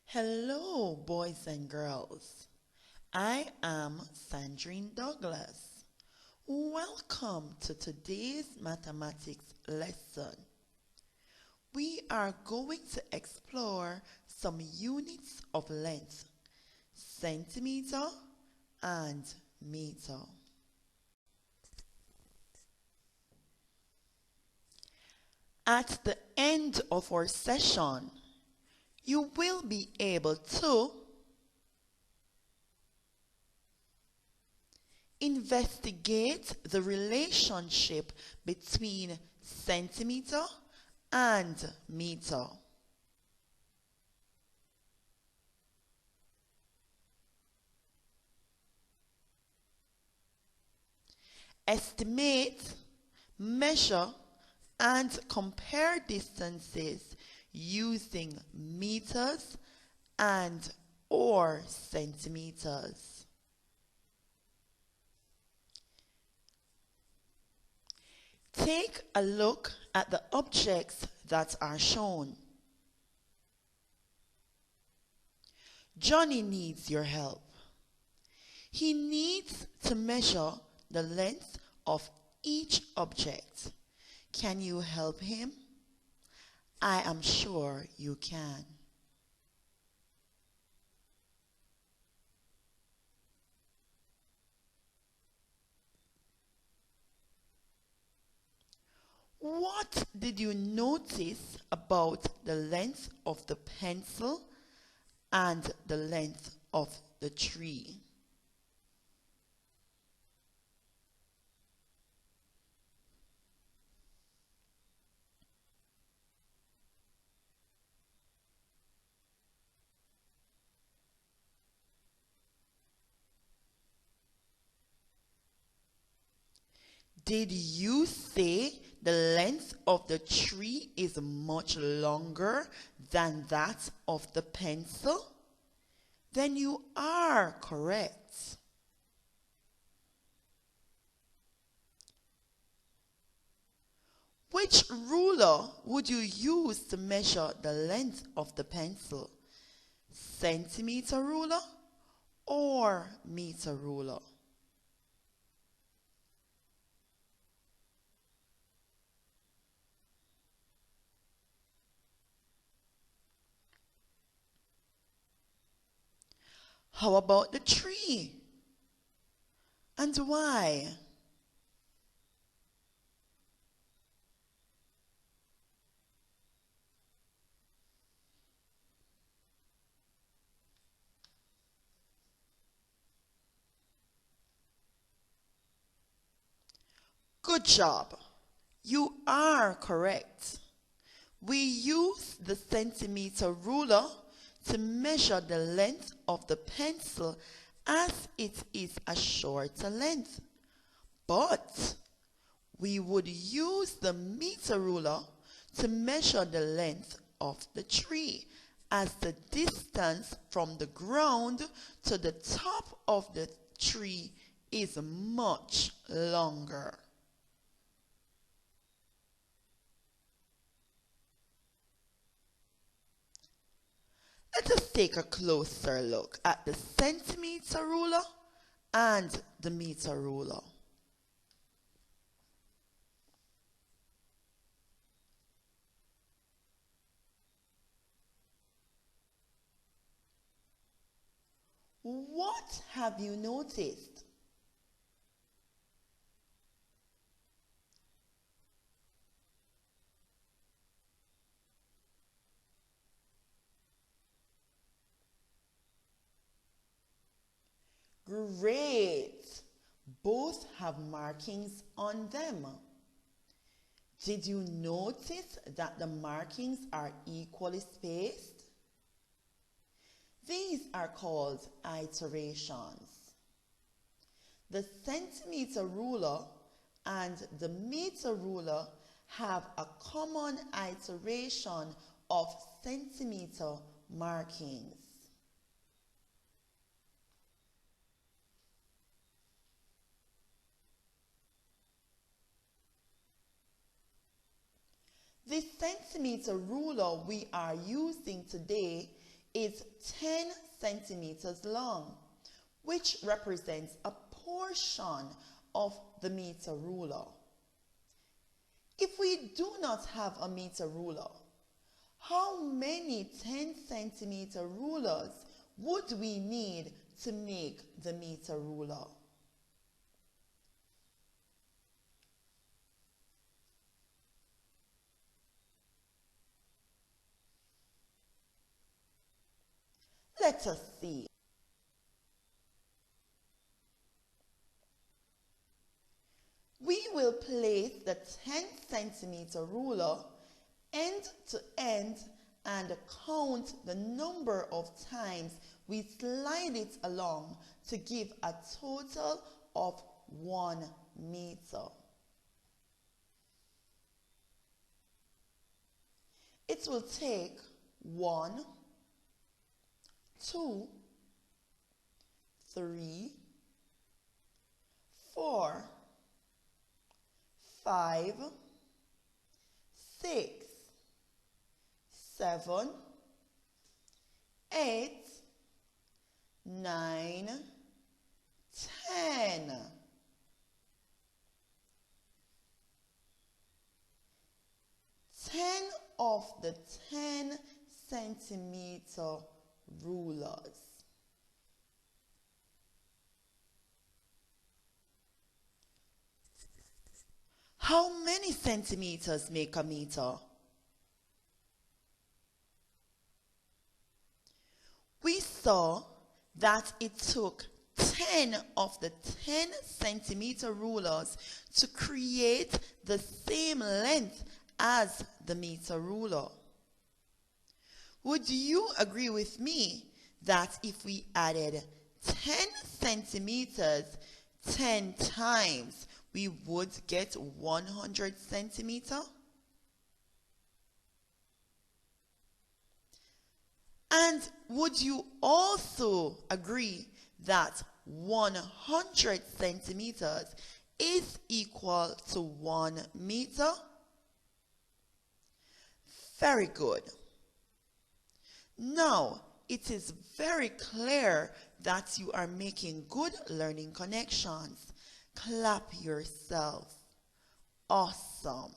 Hello, boys and girls. I am Sandrine Douglas. Welcome to today's mathematics lesson. We are going to explore some units of length, centimeter and meter. At the end of our session, you will be able to investigate the relationship between centimeter and meter. Estimate, measure, and compare distances using meters and or centimeters. Take a look at the objects that are shown. Johnny needs your help. He needs to measure the length of each object. Can you help him? I am sure you can. What did you notice about the length of the pencil and the length of the tree? Did you say the length of the tree is much longer than that of the pencil? Then you are correct. Which ruler would you use to measure the length of the pencil? Centimeter ruler or meter ruler? How about the tree? And why? Good job. You are correct. We use the centimeter ruler to measure the length of the pencil as it is a shorter length. But we would use the meter ruler to measure the length of the tree as the distance from the ground to the top of the tree is much longer. Let us take a closer look at the centimeter ruler and the meter ruler. What have you noticed? Great! Both have markings on them. Did you notice that the markings are equally spaced? These are called iterations. The centimeter ruler and the meter ruler have a common iteration of centimeter markings. The centimeter ruler we are using today is 10 centimeters long, which represents a portion of the meter ruler. If we do not have a meter ruler, how many 10 centimeter rulers would we need to make the meter ruler? Let us see. We will place the 10 centimeter ruler end to end and count the number of times we slide it along to give a total of 1 meter. It will take 1, 2, 3, 4, 5, 6, 7, 8, 9, 10. 10 of the 10 centimeter rulers. How many centimeters make a meter? We saw that it took 10 of the 10 centimeter rulers to create the same length as the meter ruler. Would you agree with me that if we added 10 centimeters 10 times, we would get 100 centimeter? And would you also agree that 100 centimeters is equal to 1 meter? Very good. Now, it is very clear that you are making good learning connections. Clap yourself. Awesome.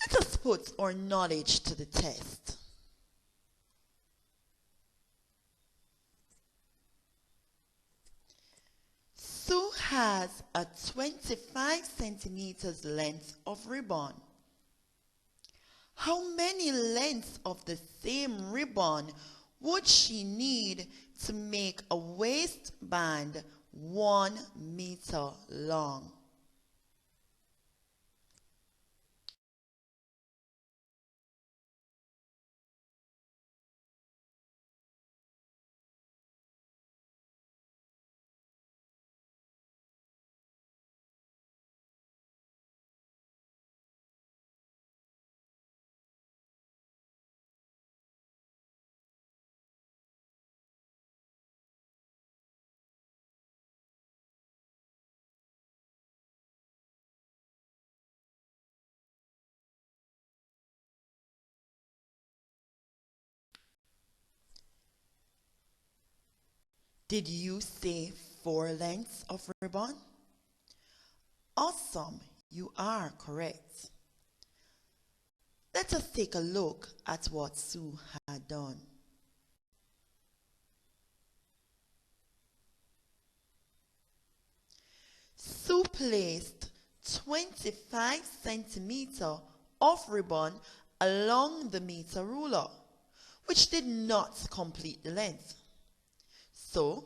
Let us put our knowledge to the test. Sue has a 25 centimeters length of ribbon. How many lengths of the same ribbon would she need to make a waistband 1 meter long? Did you say 4 lengths of ribbon? Awesome, you are correct. Let us take a look at what Sue had done. Sue placed 25 centimeters of ribbon along the meter ruler, which did not complete the length. So,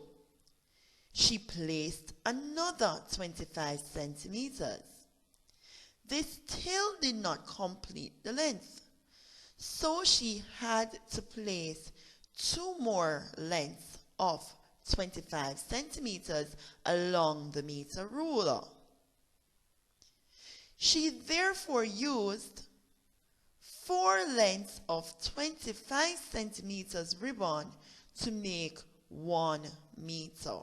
she placed another 25 centimeters. This still did not complete the length. So she had to place 2 more lengths of 25 centimeters along the meter ruler. She therefore used 4 lengths of 25 centimeters ribbon to make 1 meter.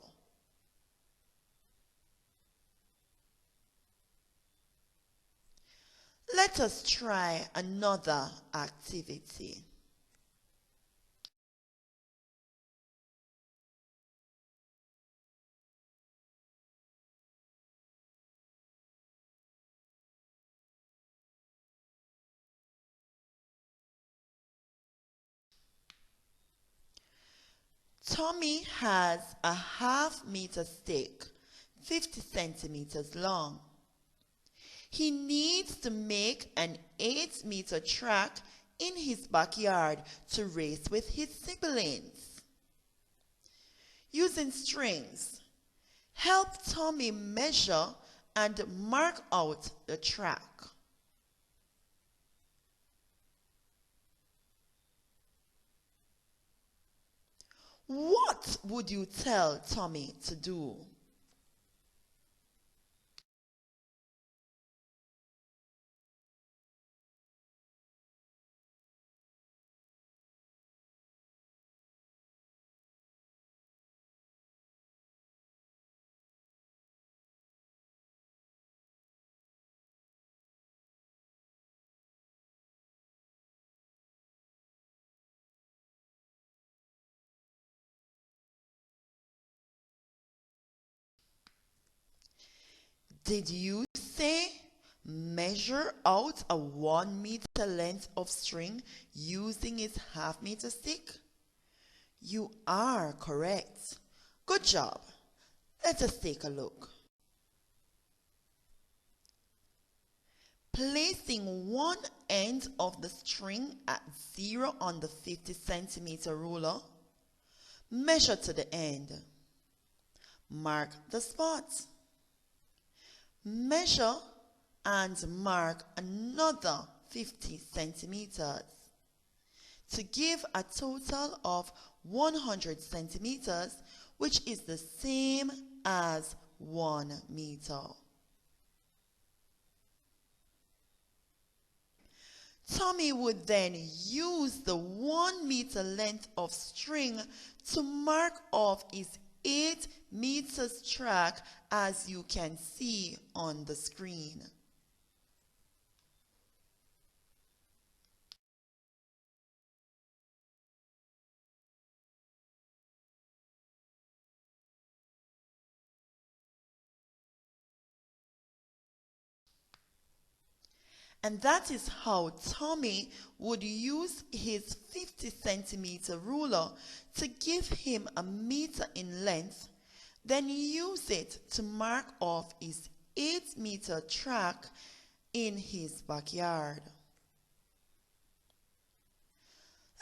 Let us try another activity. Tommy has a half-meter stick, 50 centimeters long. He needs to make an 8-meter track in his backyard to race with his siblings. Using strings, help Tommy measure and mark out the track. What would you tell Tommy to do? Did you say measure out a 1 meter length of string using his half-meter stick? You are correct. Good job. Let us take a look. Placing one end of the string at 0 on the 50 centimeter ruler, measure to the end. Mark the spot. Measure and mark another 50 centimeters to give a total of 100 centimeters, which is the same as 1 meter. Tommy would then use the 1 meter length of string to mark off his 8 meters track, as you can see on the screen. And that is how Tommy would use his 50 centimeter ruler to give him a meter in length, then use it to mark off his 8 meter track in his backyard.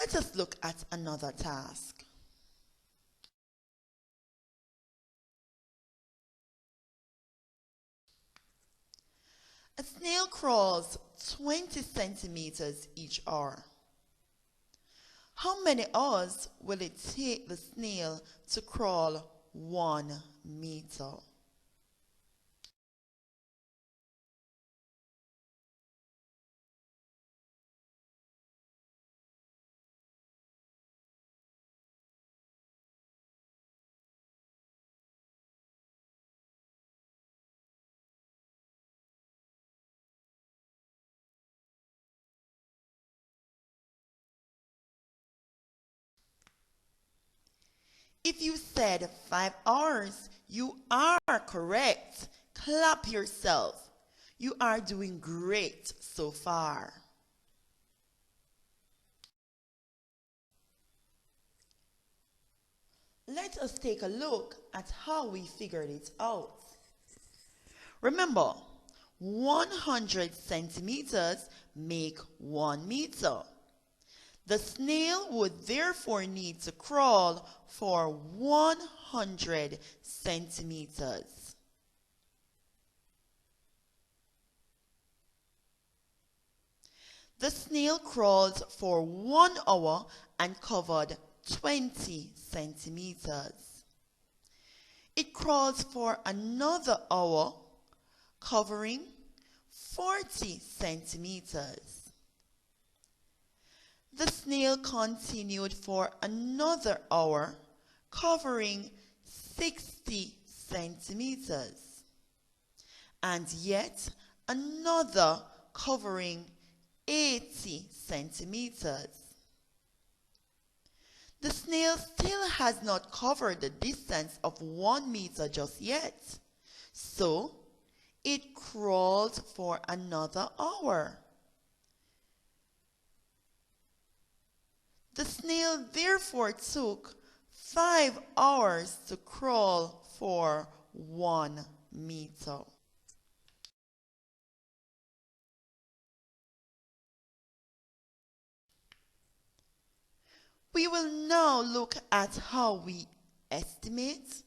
Let us look at another task. A snail crawls 20 centimeters each hour. How many hours will it take the snail to crawl 1 meter? If you said 5 hours, you are correct. Clap yourself. You are doing great so far. Let us take a look at how we figured it out. Remember, 100 centimeters make 1 meter. The snail would therefore need to crawl for 100 centimeters. The snail crawled for 1 hour and covered 20 centimeters. It crawls for another hour, covering 40 centimeters. The snail continued for another hour, covering 60 centimeters, and yet another covering 80 centimeters. The snail still has not covered the distance of 1 meter just yet, so it crawled for another hour. The snail therefore took 5 hours to crawl for 1 meter. We will now look at how we estimate,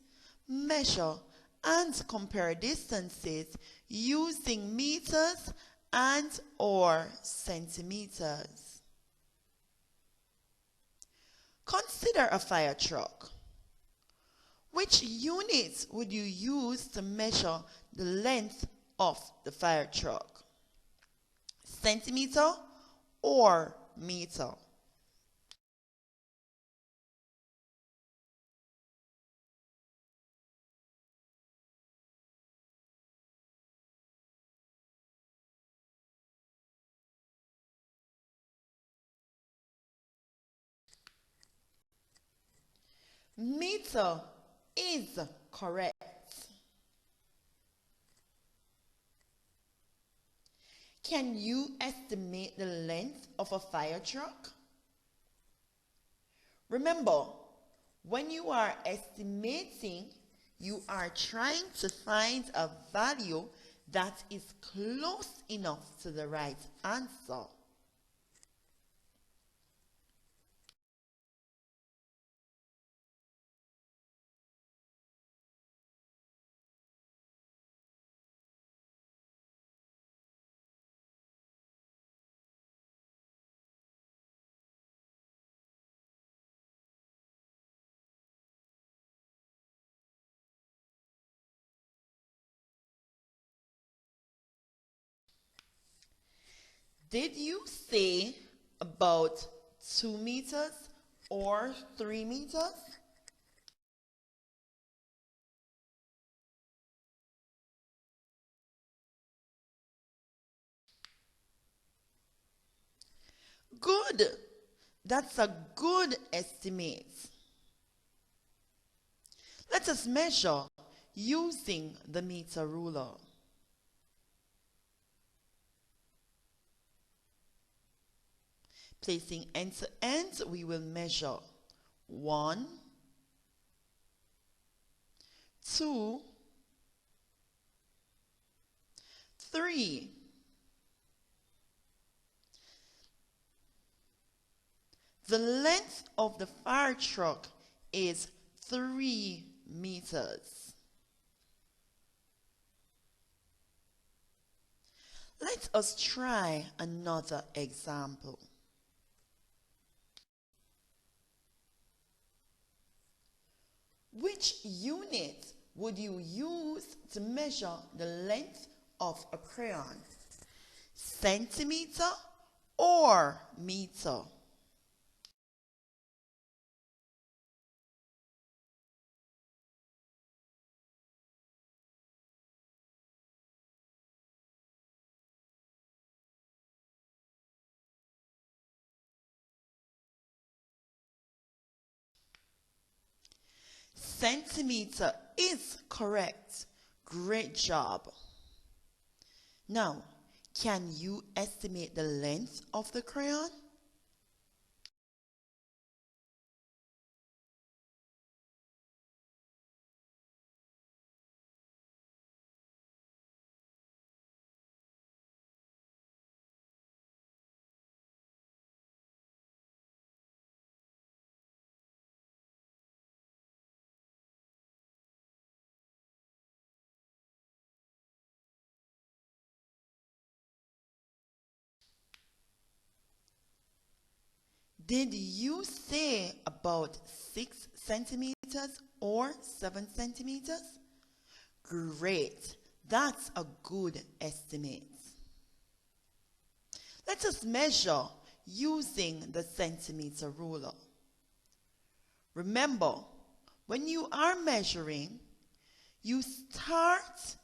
measure, and compare distances using meters and or centimeters. Consider a fire truck. Which unit would you use to measure the length of the fire truck? Centimeter or meter? Meter is correct. Can you estimate the length of a fire truck? Remember, when you are estimating, you are trying to find a value that is close enough to the right answer. Did you say about 2 meters or 3 meters? Good. That's a good estimate. Let us measure using the meter ruler. Placing end to end, we will measure 1, 2, 3. The length of the fire truck is 3 meters. Let us try another example. Which unit would you use to measure the length of a crayon? Centimeter or meter? Centimeter is correct. Great job. Now, can you estimate the length of the crayon? Did you say about 6 centimeters or 7 centimeters? Great. That's a good estimate. Let us measure using the centimeter ruler. Remember, when you are measuring, you start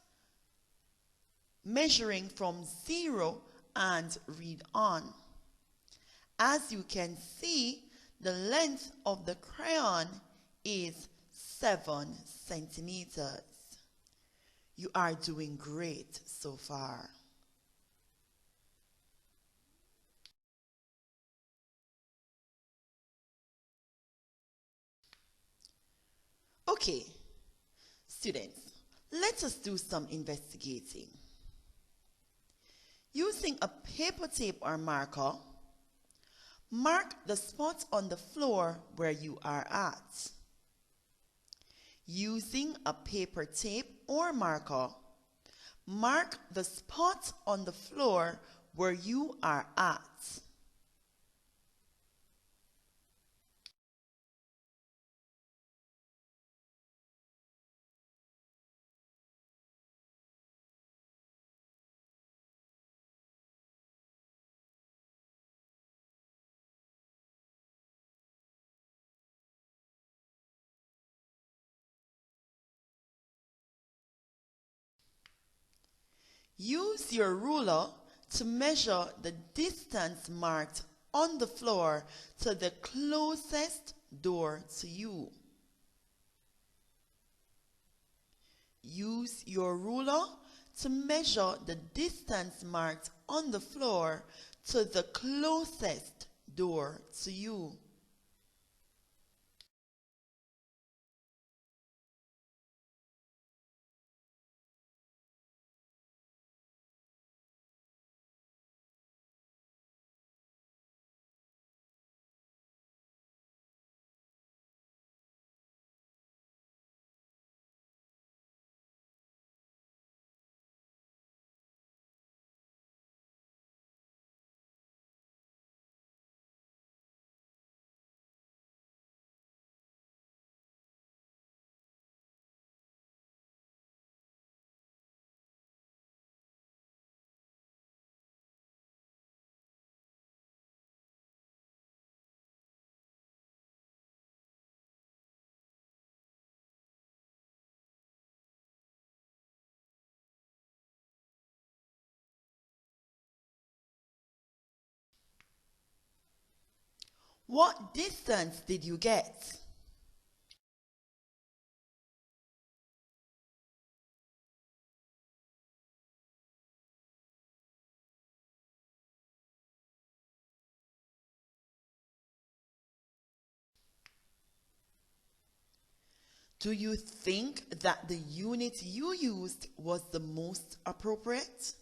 measuring from 0 and read on. As you can see, the length of the crayon is 7 centimeters. You are doing great so far. Okay, students, let us do some investigating. Using a paper tape or marker, mark the spot on the floor where you are at. Using a paper tape or marker, mark the spot on the floor where you are at. Use your ruler to measure the distance marked on the floor to the closest door to you. Use your ruler to measure the distance marked on the floor to the closest door to you. What distance did you get? Do you think that the unit you used was the most appropriate?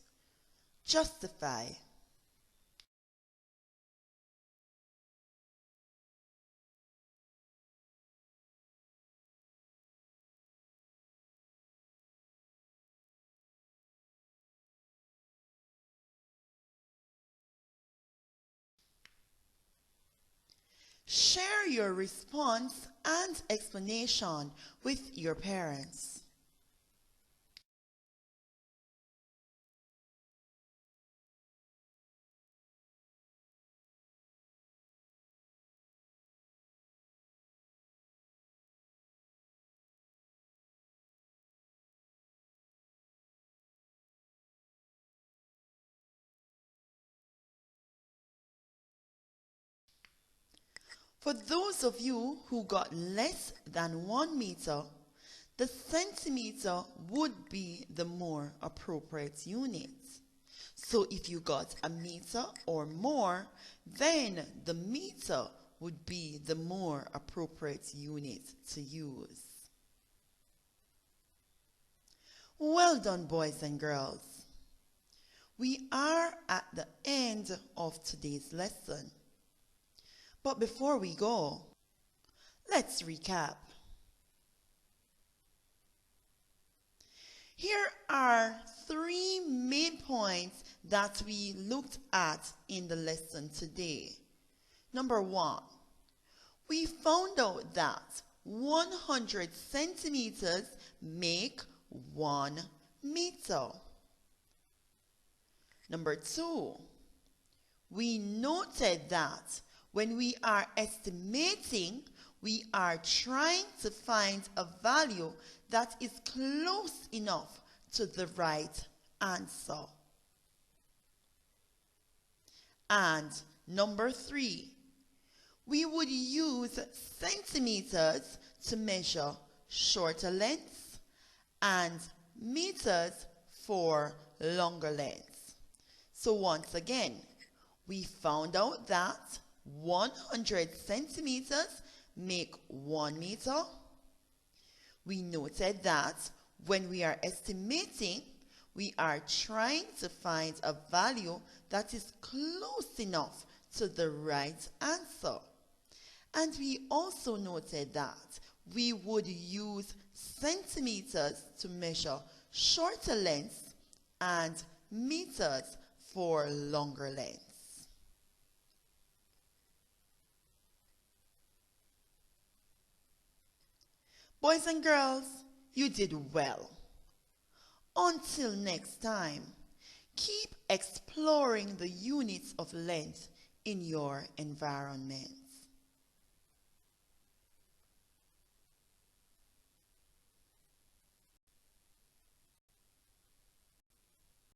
Justify. Share your response and explanation with your parents. For those of you who got less than 1 meter, the centimeter would be the more appropriate unit. So if you got a meter or more, then the meter would be the more appropriate unit to use. Well done, boys and girls. We are at the end of today's lesson. But before we go, let's recap. Here are 3 main points that we looked at in the lesson today. Number 1, we found out that 100 centimeters make 1 meter. Number 2, we noted that when we are estimating, we are trying to find a value that is close enough to the right answer. And number 3, we would use centimeters to measure shorter lengths and meters for longer lengths. So once again, we found out that 100 centimeters make 1 meter. We noted that when we are estimating, we are trying to find a value that is close enough to the right answer. And we also noted that we would use centimeters to measure shorter lengths and meters for longer lengths. Boys and girls, you did well. Until next time, keep exploring the units of length in your environment.